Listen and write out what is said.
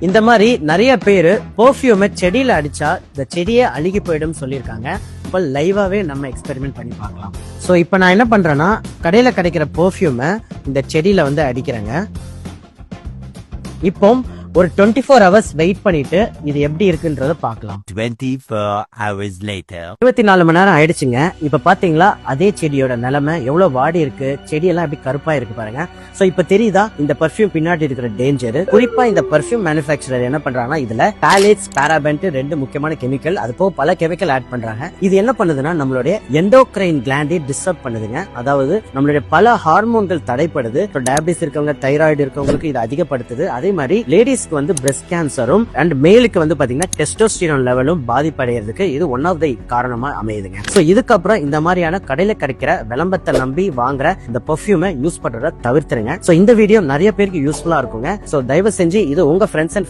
இந்த மாதிரி நிறைய பேரு பெர்ஃப்யூமை செடியில அடிச்சா இந்த செடியே அழுகி போயிடும் சொல்லியிருக்காங்க. இப்போ லைவாவே நம்ம எக்ஸ்பெரிமெண்ட் பண்ணி பார்க்கலாம். ஸோ இப்போ நான் என்ன பண்றேன்னா கடையில கிடைக்கிற பெர்ஃப்யூமை இந்த செடியில வந்து அடிக்கிறேங்க. இப்போ ஒரு 24 hours வெயிட் பண்ணிட்டு இது எப்படி இருக்குன்றத பார்க்கலாம். 24 hours later. 24 மணி நேரம் ஆயிடுச்சுங்க. இப்ப பாத்தீங்களா அதே செடியோட நிலைமை எவ்வளவு வாடி இருக்கு, செடியெல்லாம் எப்படி கருப்பா இருக்கு பாருங்க. சோ இப்ப தெரியுதா இந்த பர்ஃபியூம் பின்னாடி இருக்கிற டேஞ்சர். குறிப்பா இந்த பர்ஃபியூம் மேனுஃபேக்சரர் என்ன பண்றாங்கன்னா இதுல பேலேட்ஸ், பாராபென்ட் 2 முக்கியமான கெமிக்கல், அது போக பல கெமிக்கல் ஆட் பண்றாங்க. இது என்ன பண்ணுதுன்னா நம்மளுடைய எண்டோக்ரைன் கிளாண்டை டிஸ்டர்ப் பண்ணுதுங்க. அதாவது நம்மளுடைய பல ஹார்மோன்கள் தடைப்படுது. டயபிட்டிஸ் இருக்கவங்க, தைராய்டு இருக்கவங்களுக்கு இது அதிகப்படுத்துது. அதே மாதிரி லேடிஸ் வந்து பிரஸ்ட் கேன்சரும் அண்ட் மேலுக்கு வந்து பாத்தீங்கன்னா டெஸ்டோஸ்டிரான் லெவலும் பாதிப்படைகிறதுக்கு இது ஒன் ஆஃப் தி காரணமா அமையுதுங்க. சோ இதுக்கப்புறம் இந்த மாதிரியான கடையில கிடைக்கிற விளம்பரத்தை நம்பி வாங்குற இந்த பெர்ஃப்யூமை யூஸ் பண்றத தவிர்த்துருங்க. சோ இந்த வீடியோ நிறைய பேருக்கு யூஸ்ஃபுல்லா இருக்குங்க. சோ தயவு செஞ்சு இது உங்க ஃப்ரெண்ட்ஸ் அண்ட்